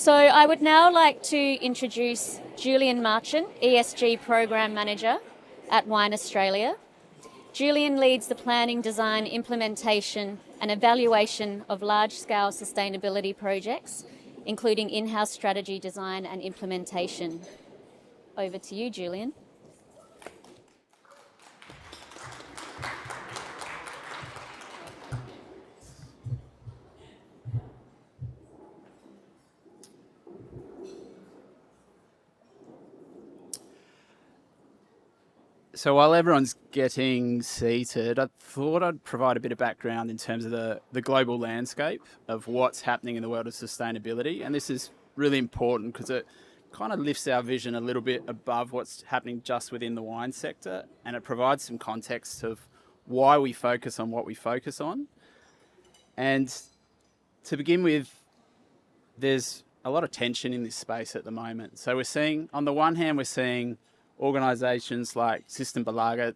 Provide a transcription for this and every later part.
So I would now like to introduce Julian Marchant, ESG Program Manager at Wine Australia. Julian leads the planning, design, implementation and evaluation of large-scale sustainability projects, including in-house strategy, design and implementation. Over to you, Julian. So while everyone's getting seated, I thought I'd provide a bit of background in terms of the global landscape of what's happening in the world of sustainability. And this is really important because it kind of lifts our vision a little bit above what's happening just within the wine sector. And it provides some context of why we focus on what we focus on. And to begin with, there's a lot of tension in this space at the moment. So we're seeing, on the one hand, we're seeing organisations like Systembolaget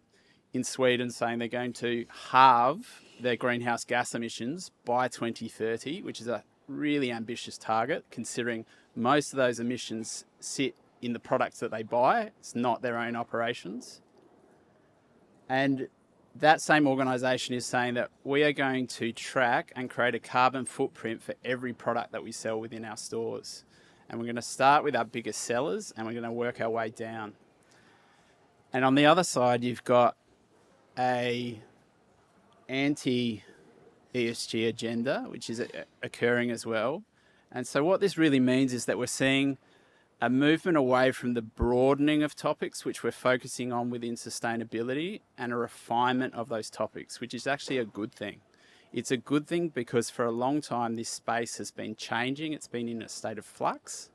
in Sweden saying they're going to halve their greenhouse gas emissions by 2030, which is a really ambitious target considering most of those emissions sit in the products that they buy. It's not their own operations. And that same organisation is saying that we are going to track and create a carbon footprint for every product that we sell within our stores. And we're going to start with our biggest sellers and we're going to work our way down. And on the other side, you've got a anti-ESG agenda, which is occurring as well. And so what this really means is that we're seeing a movement away from the broadening of topics, which we're focusing on within sustainability, and a refinement of those topics, which is actually a good thing. It's a good thing because for a long time, this space has been changing. It's been in a state of flux.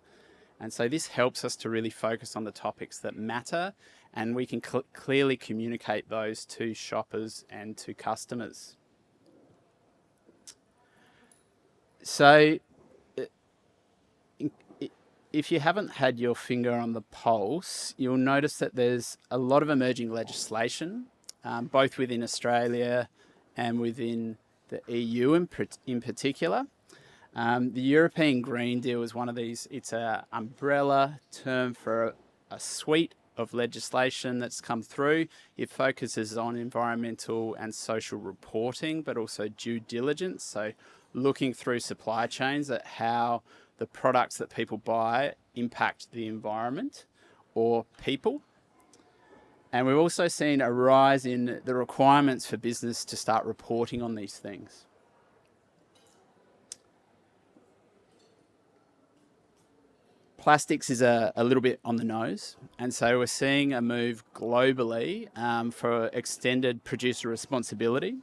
And so this helps us to really focus on the topics that matter, and we can clearly communicate those to shoppers and to customers. So if you haven't had your finger on the pulse, you'll notice that there's a lot of emerging legislation, both within Australia and within the EU in particular. The European Green Deal is one of these. It's an umbrella term for a suite of legislation that's come through. It focuses on environmental and social reporting, but also due diligence. So looking through supply chains at how the products that people buy impact the environment or people. And we've also seen a rise in the requirements for business to start reporting on these things. Plastics is a little bit on the nose, and so we're seeing a move globally for extended producer responsibility.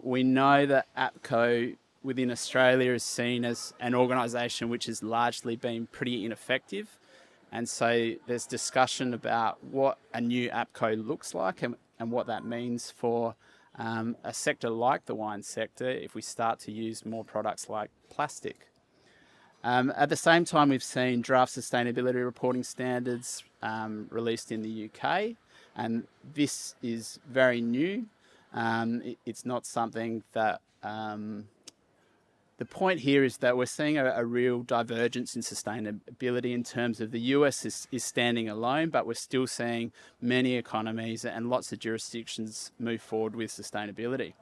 We know that APCO within Australia is seen as an organisation which has largely been pretty ineffective, and so there's discussion about what a new APCO looks like and what that means for a sector like the wine sector if we start to use more products like plastic. At the same time, we've seen draft sustainability reporting standards released in the UK, and this is very new. It's not something that... The point here is that we're seeing a real divergence in sustainability in terms of the US is standing alone, but we're still seeing many economies and lots of jurisdictions move forward with sustainability.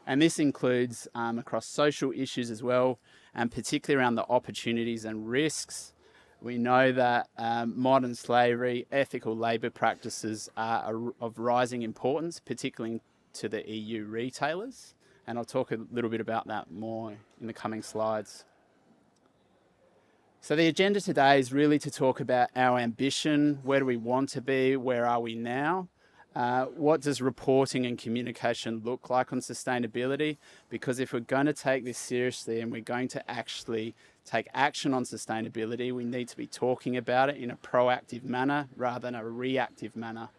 And this includes across social issues as well, and particularly around the opportunities and risks. We know that modern slavery, ethical labour practices are of rising importance, particularly to the EU retailers. And I'll talk a little bit about that more in the coming slides. So the agenda today is really to talk about our ambition. Where do we want to be? Where are we now? What does reporting and communication look like on sustainability? Because if we're going to take this seriously and we're going to actually take action on sustainability, we need to be talking about it in a proactive manner rather than a reactive manner.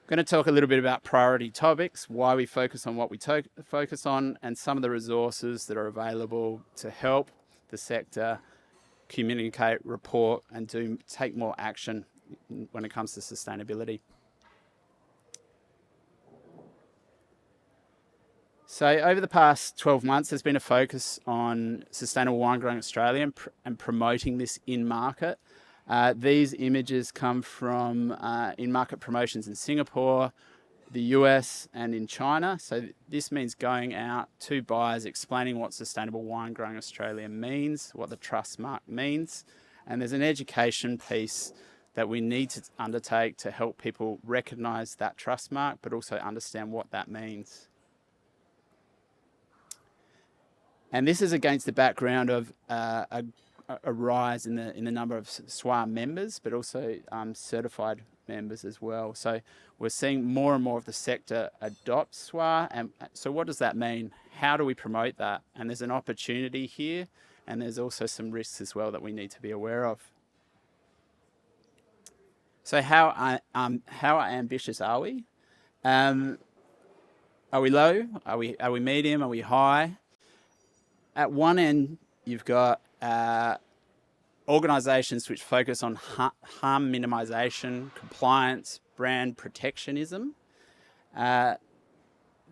I'm going to talk a little bit about priority topics, why we focus on what we focus on, and some of the resources that are available to help the sector communicate, report, and take more action when it comes to sustainability. So over the past 12 months, there's been a focus on sustainable wine growing Australia and promoting this in market. These images come from in-market promotions in Singapore, the US and in China. So this means going out to buyers, explaining what sustainable wine growing Australia means, what the trust mark means. And there's an education piece that we need to undertake to help people recognise that trust mark, but also understand what that means. And this is against the background of a rise in the number of SWA members, but also certified members as well. So we're seeing more and more of the sector adopt SWA. And so what does that mean? How do we promote that? And there's an opportunity here, and there's also some risks as well that we need to be aware of. So how ambitious are we? Are we low? Are we medium? Are we high? At one end, you've got organisations which focus on harm minimisation, compliance, brand protectionism.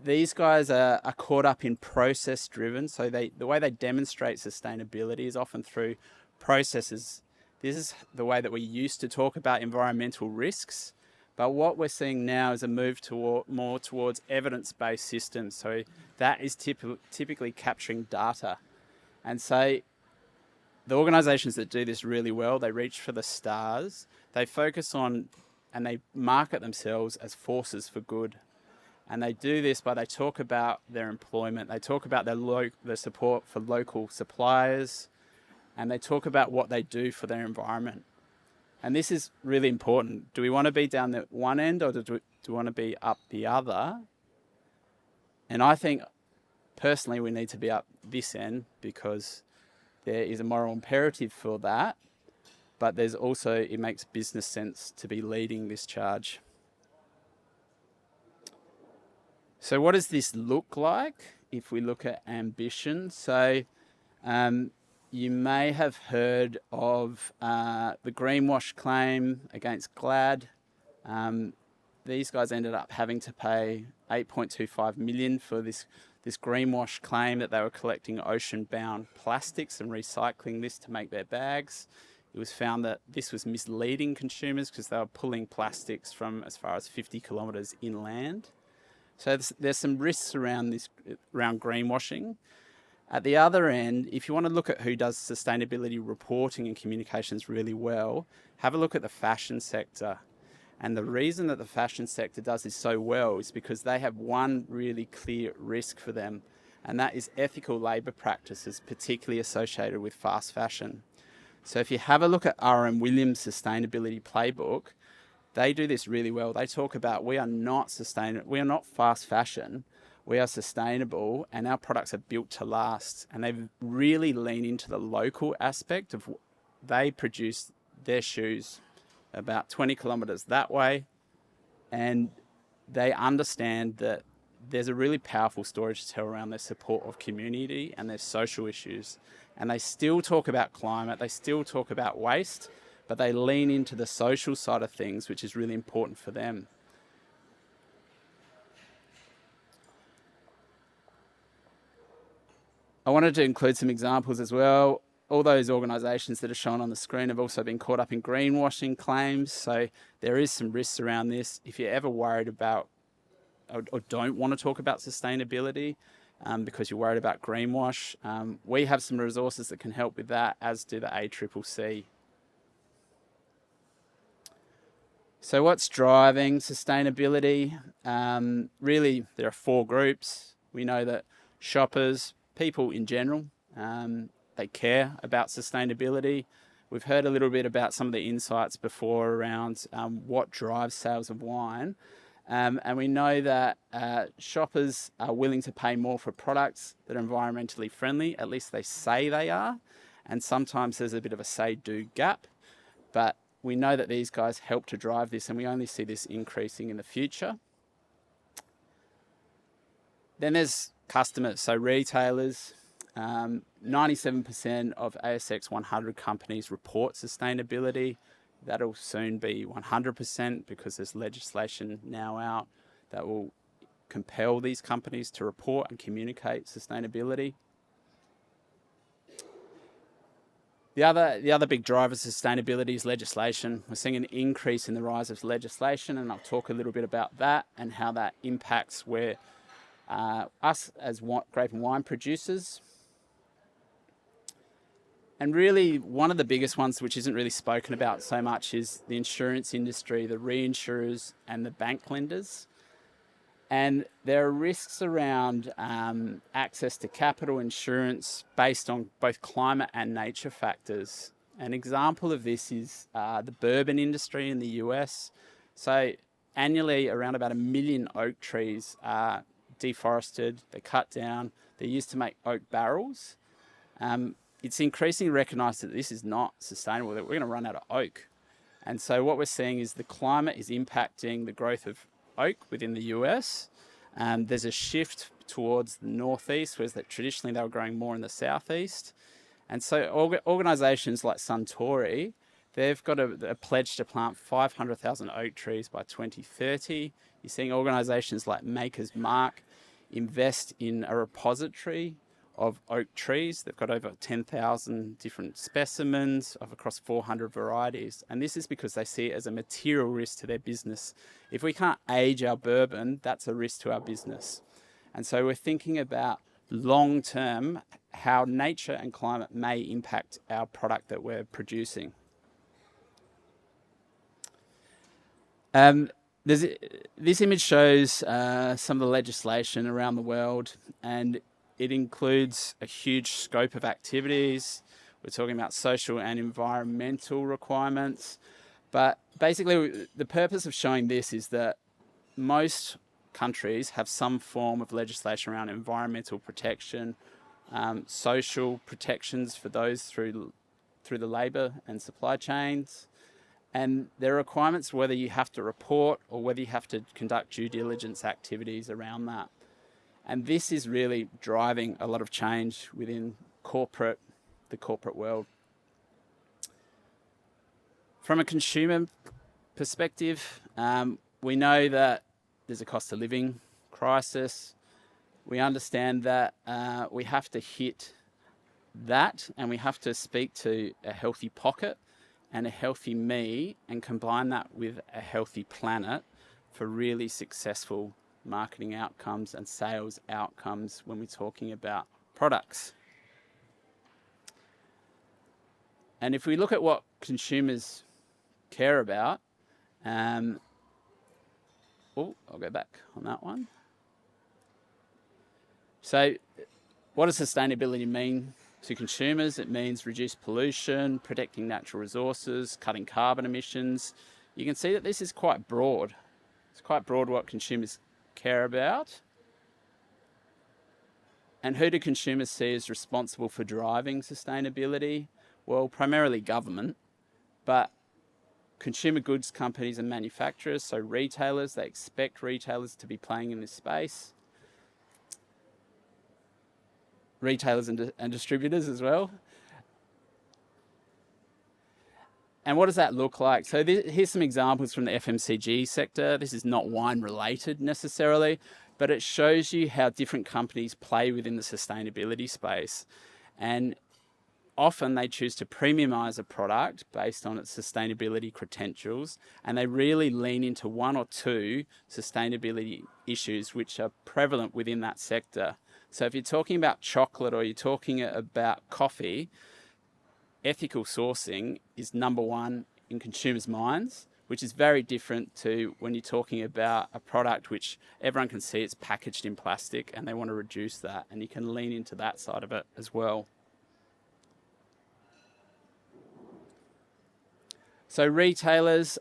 These guys are caught up in process driven. So the way they demonstrate sustainability is often through processes. This is the way that we used to talk about environmental risks. But what we're seeing now is a move more towards evidence-based systems. So that is typically capturing data. And so the organisations that do this really well, they reach for the stars. They focus on and they market themselves as forces for good. And they do this by they talk about their employment. They talk about their support for local suppliers. And they talk about what they do for their environment. And this is really important. Do we want to be down the one end, or do we want to be up the other? And I think personally we need to be up this end because there is a moral imperative for that, but there's also, it makes business sense to be leading this charge. So what does this look like if we look at ambition? So you may have heard of the greenwash claim against Glad. These guys ended up having to pay $8.25 million for this greenwash claim that they were collecting ocean-bound plastics and recycling this to make their bags. It was found that this was misleading consumers because they were pulling plastics from as far as 50 kilometres inland. So there's some risks around greenwashing. At the other end, if you want to look at who does sustainability reporting and communications really well, have a look at the fashion sector. And the reason that the fashion sector does this so well is because they have one really clear risk for them, and that is ethical labour practices, particularly associated with fast fashion. So if you have a look at R.M. Williams' sustainability playbook, they do this really well. They talk about we are not fast fashion. We are sustainable and our products are built to last. And they really lean into the local aspect of they produce their shoes about 20 kilometres that way. And they understand that there's a really powerful story to tell around their support of community and their social issues. And they still talk about climate, they still talk about waste, but they lean into the social side of things, which is really important for them. I wanted to include some examples as well. All those organisations that are shown on the screen have also been caught up in greenwashing claims. So there is some risks around this. If you're ever worried about or don't want to talk about sustainability because you're worried about greenwash, we have some resources that can help with that, as do the ACCC. So what's driving sustainability? Really, there are four groups. We know that shoppers, people in general, they care about sustainability. We've heard a little bit about some of the insights before around what drives sales of wine. And we know that shoppers are willing to pay more for products that are environmentally friendly. At least they say they are. And sometimes there's a bit of a say-do gap. But we know that these guys help to drive this, and we only see this increasing in the future. Then there's customers, so retailers. 97% of ASX 100 companies report sustainability. That'll soon be 100% because there's legislation now out that will compel these companies to report and communicate sustainability. The other big driver of sustainability is legislation. We're seeing an increase in the rise of legislation, and I'll talk a little bit about that and how that impacts where us as grape and wine producers. And really, one of the biggest ones, which isn't really spoken about so much, is the insurance industry, the reinsurers and the bank lenders. And there are risks around access to capital insurance based on both climate and nature factors. An example of this is the bourbon industry in the US. So annually, around about 1 million oak trees are deforested, they're cut down, they're used to make oak barrels. It's increasingly recognised that this is not sustainable, that we're going to run out of oak. And so what we're seeing is the climate is impacting the growth of oak within the US. There's a shift towards the northeast, whereas that traditionally they were growing more in the southeast. And so organisations like Suntory, they've got a pledge to plant 500,000 oak trees by 2030. You're seeing organisations like Maker's Mark invest in a repository of oak trees. They've got over 10,000 different specimens of across 400 varieties. And this is because they see it as a material risk to their business. If we can't age our bourbon, that's a risk to our business. And so we're thinking about long term how nature and climate may impact our product that we're producing. This image shows some of the legislation around the world, and it includes a huge scope of activities. We're talking about social and environmental requirements. But basically, the purpose of showing this is that most countries have some form of legislation around environmental protection, social protections for those through the labour and supply chains. And there are requirements whether you have to report or whether you have to conduct due diligence activities around that. And this is really driving a lot of change within the corporate world. From a consumer perspective, we know that there's a cost of living crisis. We understand that we have to hit that, and we have to speak to a healthy pocket and a healthy me and combine that with a healthy planet for really successful marketing outcomes and sales outcomes when we're talking about products. And if we look at what consumers care about, I'll go back on that one. So what does sustainability mean to consumers? It means reduced pollution, protecting natural resources, cutting carbon emissions. You can see that this is quite broad. It's quite broad what consumers care about. And who do consumers see as responsible for driving sustainability? Well, primarily government, but consumer goods companies and manufacturers, so retailers, they expect retailers to be playing in this space. Retailers and distributors as well. And what does that look like? So here's some examples from the FMCG sector. This is not wine related necessarily, but it shows you how different companies play within the sustainability space. And often they choose to premiumize a product based on its sustainability credentials, and they really lean into one or two sustainability issues which are prevalent within that sector. So if you're talking about chocolate or you're talking about coffee, ethical sourcing is number one in consumers' minds, which is very different to when you're talking about a product which everyone can see it's packaged in plastic and they want to reduce that, and you can lean into that side of it as well. So retailers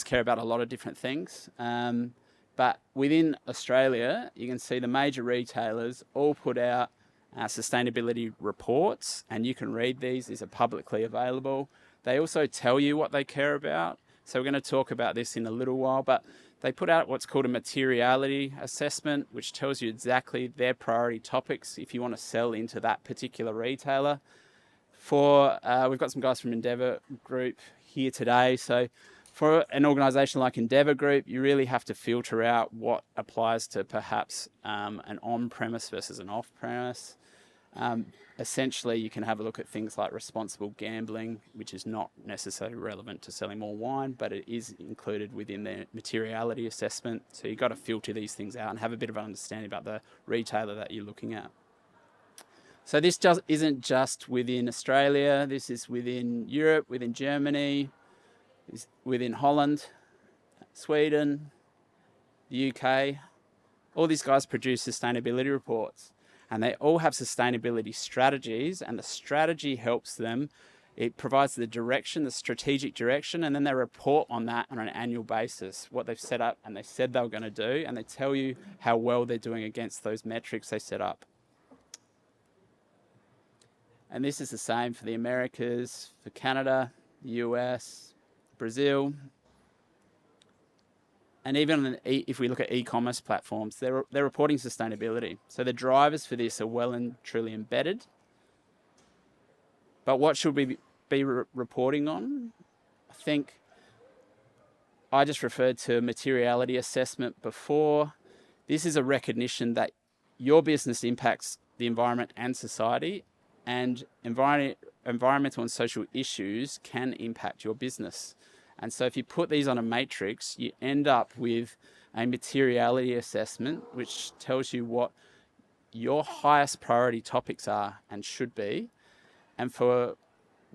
care about a lot of different things. But within Australia, you can see the major retailers all put out sustainability reports, and you can read these. These are publicly available. They also tell you what they care about. So we're going to talk about this in a little while, but they put out what's called a materiality assessment, which tells you exactly their priority topics if you want to sell into that particular retailer. We've got some guys from Endeavour Group here today. So For an organisation like Endeavour Group, you really have to filter out what applies to perhaps an on-premise versus an off-premise. Essentially, you can have a look at things like responsible gambling, which is not necessarily relevant to selling more wine, but it is included within their materiality assessment. So you've got to filter these things out and have a bit of an understanding about the retailer that you're looking at. So this just isn't just within Australia. This is within Europe, within Germany, within Holland, Sweden, the UK. All these guys produce sustainability reports, and they all have sustainability strategies, and the strategy helps them. It provides the direction, the strategic direction, and then they report on that on an annual basis, what they've set up and they said they were going to do, and they tell you how well they're doing against those metrics they set up. And this is the same for the Americas, for Canada, the US, Brazil, and even if we look at e-commerce platforms, they're reporting sustainability. So the drivers for this are well and truly embedded. But what should we be reporting on? I think I just referred to materiality assessment before. This is a recognition that your business impacts the environment and society, and environmental and social issues can impact your business. And so if you put these on a matrix, you end up with a materiality assessment, which tells you what your highest priority topics are and should be. And for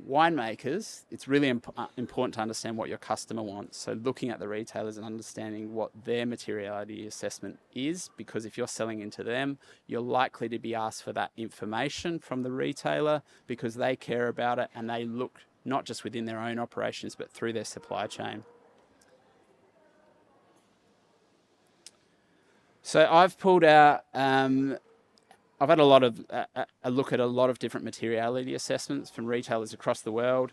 winemakers, it's really important to understand what your customer wants. So looking at the retailers and understanding what their materiality assessment is, because if you're selling into them, you're likely to be asked for that information from the retailer because they care about it and they look not just within their own operations, but through their supply chain. So I've pulled out, I've had a look at a lot of different materiality assessments from retailers across the world.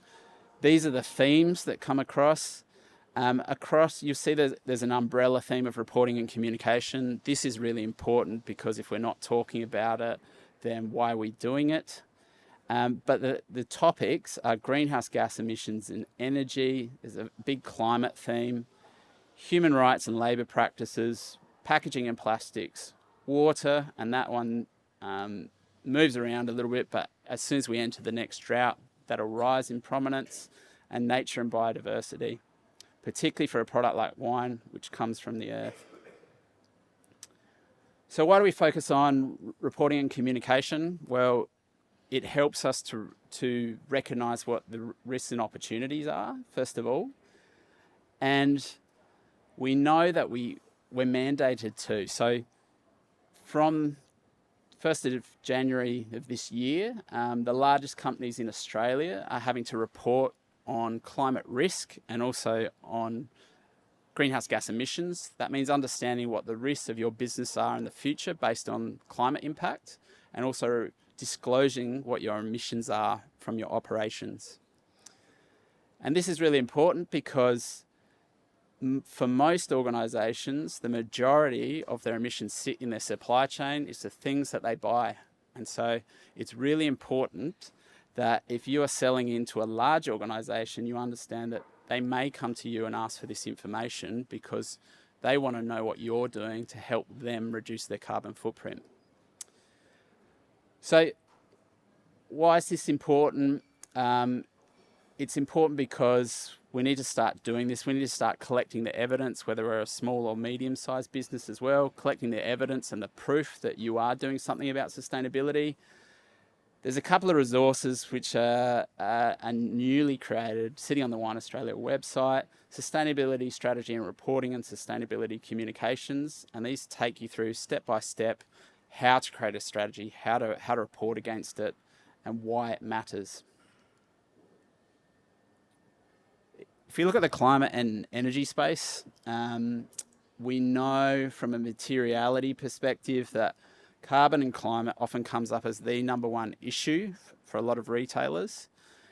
These are the themes that come across. You'll see there's an umbrella theme of reporting and communication. This is really important because if we're not talking about it, then why are we doing it? But the topics are greenhouse gas emissions and energy. There's a big climate theme, human rights and labour practices, packaging and plastics, water, and that one moves around a little bit, but as soon as we enter the next drought, that'll rise in prominence, and nature and biodiversity, particularly for a product like wine, which comes from the earth. So why do we focus on reporting and communication? Well, it helps us to recognise what the risks and opportunities are, first of all. And we know that we're mandated to. So from 1st of January of this year, the largest companies in Australia are having to report on climate risk and also on greenhouse gas emissions. That means understanding what the risks of your business are in the future based on climate impact, and also disclosing what your emissions are from your operations. And this is really important because for most organisations, the majority of their emissions sit in their supply chain. It's the things that they buy. And so it's really important that if you are selling into a large organisation, you understand that they may come to you and ask for this information because they want to know what you're doing to help them reduce their carbon footprint. So why is this important? It's important because we need to start doing this. We need to start collecting the evidence, whether we're a small or medium-sized business as well, collecting the evidence and the proof that you are doing something about sustainability. There's a couple of resources which are newly created, sitting on the Wine Australia website: Sustainability Strategy and Reporting and Sustainability Communications. And these take you through step by step how to create a strategy, how to report against it, and why it matters. If you look at the climate and energy space, we know from a materiality perspective that carbon and climate often comes up as the number one issue for a lot of retailers.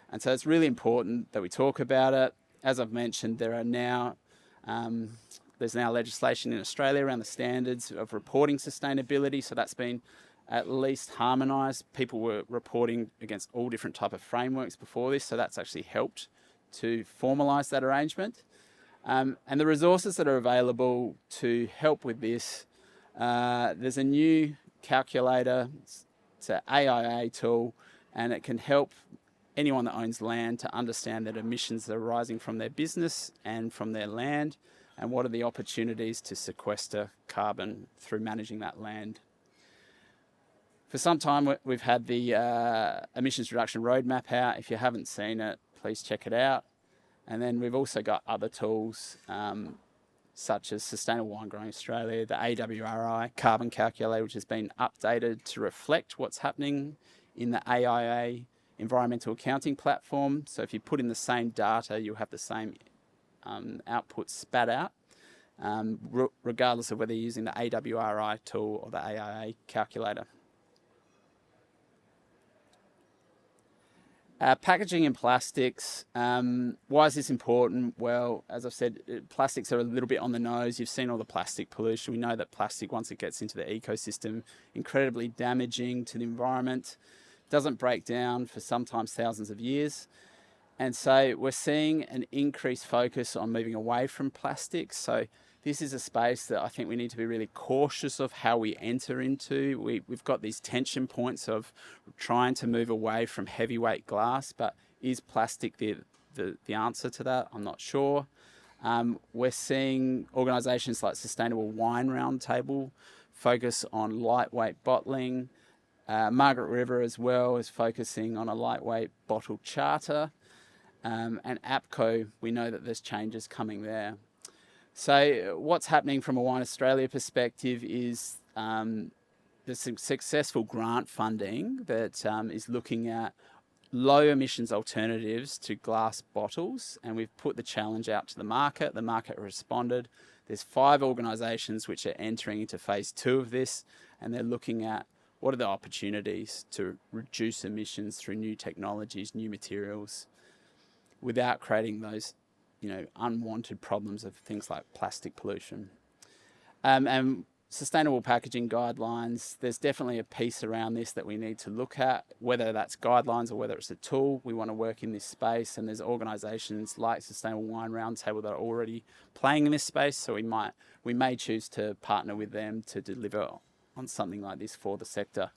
And so it's really important that we talk about it. As I've mentioned, there's now legislation in Australia around the standards of reporting sustainability. So that's been at least harmonised. People were reporting against all different type of frameworks before this. So that's actually helped to formalise that arrangement. And the resources that are available to help with this, there's a new calculator, it's an AIA tool, and it can help anyone that owns land to understand that emissions are rising from their business and from their land, and what are the opportunities to sequester carbon through managing that land. For some time, we've had the emissions reduction roadmap out. If you haven't seen it, please check it out. And then we've also got other tools such as Sustainable Wine Growing Australia, the AWRI carbon calculator, which has been updated to reflect what's happening in the AIA environmental accounting platform. So if you put in the same data, you'll have the same output spat out, regardless of whether you're using the AWRI tool or the AIA calculator. Packaging and plastics. Why is this important? Well, as I've said, plastics are a little bit on the nose. You've seen all the plastic pollution. We know that plastic, once it gets into the ecosystem, incredibly damaging to the environment. Doesn't break down for sometimes thousands of years. And so we're seeing an increased focus on moving away from plastics. So this is a space that I think we need to be really cautious of how we enter into. We've got these tension points of trying to move away from heavyweight glass, but is plastic the answer to that? I'm not sure. We're seeing organisations like Sustainable Wine Roundtable focus on lightweight bottling. Margaret River as well is focusing on a lightweight bottle charter. And APCO, we know that there's changes coming there. So what's happening from a Wine Australia perspective is there's some successful grant funding that is looking at low emissions alternatives to glass bottles, and we've put the challenge out to the market. The market responded. There's 5 organisations which are entering into phase 2 of this, and they're looking at what are the opportunities to reduce emissions through new technologies, new materials, without creating those unwanted problems of things like plastic pollution. And sustainable packaging guidelines, there's definitely a piece around this that we need to look at, whether that's guidelines or whether it's a tool. We want to work in this space, and there's organisations like Sustainable Wine Roundtable that are already playing in this space, so we may choose to partner with them to deliver on something like this for the sector.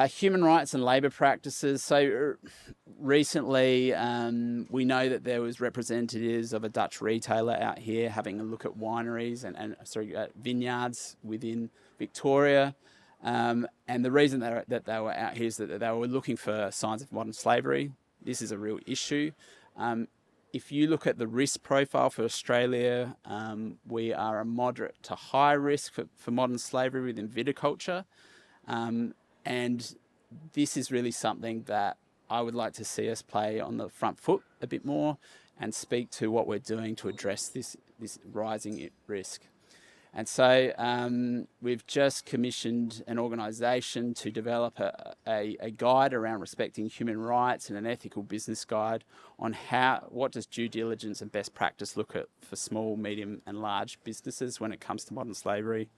Human rights and labour practices. So recently, we know that there was representatives of a Dutch retailer out here having a look at wineries and vineyards within Victoria. And the reason that they were out here is that they were looking for signs of modern slavery. This is a real issue. If you look at the risk profile for Australia, we are a moderate to high risk for modern slavery within viticulture. And this is really something that I would like to see us play on the front foot a bit more and speak to what we're doing to address this rising risk. And so we've just commissioned an organisation to develop a guide around respecting human rights and an ethical business guide on what does due diligence and best practice look at for small, medium and large businesses when it comes to modern slavery.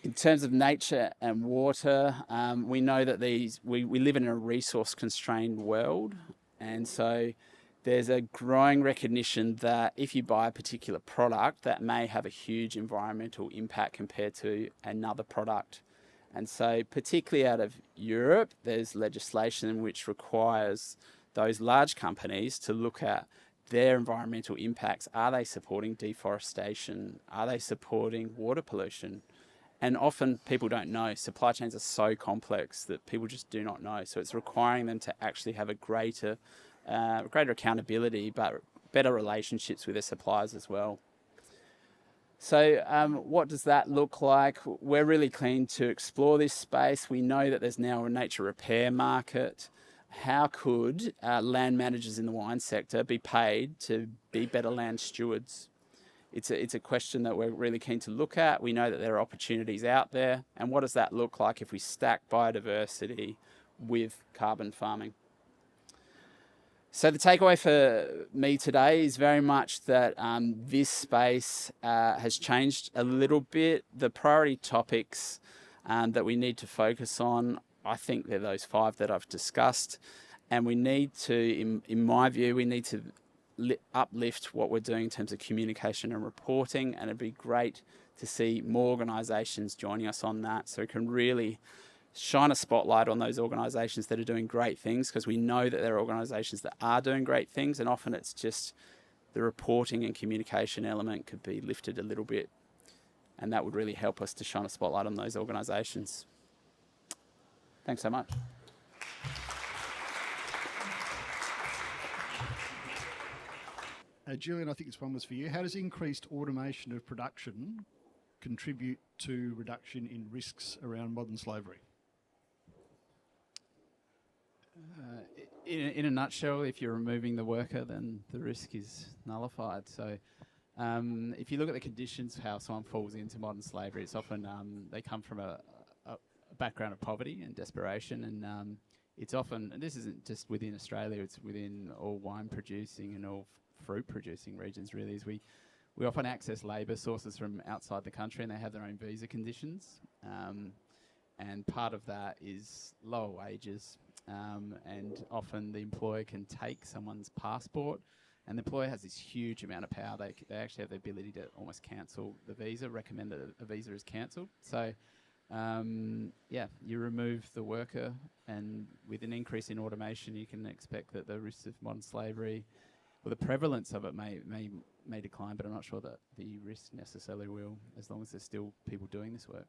In terms of nature and water, we know that we live in a resource-constrained world, and so there's a growing recognition that if you buy a particular product, that may have a huge environmental impact compared to another product. And so particularly out of Europe, there's legislation which requires those large companies to look at their environmental impacts. Are they supporting deforestation? Are they supporting water pollution? And often people don't know. Supply chains are so complex that people just do not know. So it's requiring them to actually have a greater accountability, but better relationships with their suppliers as well. So what does that look like? We're really keen to explore this space. We know that there's now a nature repair market. How could land managers in the wine sector be paid to be better land stewards? It's a question that we're really keen to look at. We know that there are opportunities out there. And what does that look like if we stack biodiversity with carbon farming? So the takeaway for me today is very much that this space has changed a little bit. The priority topics that we need to focus on, I think they're those 5 that I've discussed. And we need to, in my view, we need to uplift what we're doing in terms of communication and reporting. And it'd be great to see more organisations joining us on that, so we can really shine a spotlight on those organisations that are doing great things, because we know that there are organisations that are doing great things, and often it's just the reporting and communication element could be lifted a little bit, and that would really help us to shine a spotlight on those organisations. Thanks so much. Julian, I think this one was for you. How does increased automation of production contribute to reduction in risks around modern slavery? In a nutshell, if you're removing the worker, then the risk is nullified. So if you look at the conditions, how someone falls into modern slavery, it's often they come from a background of poverty and desperation, and it's often, and this isn't just within Australia, it's within all wine producing and all fruit producing regions really, is we often access labour sources from outside the country, and they have their own visa conditions, and part of that is lower wages, and often the employer can take someone's passport, and the employer has this huge amount of power. They actually have the ability to almost cancel the visa, recommend that a visa is cancelled. So you remove the worker, and with an increase in automation, you can expect that the risks of modern slavery, well, the prevalence of it may decline, but I'm not sure that the risk necessarily will, as long as there's still people doing this work.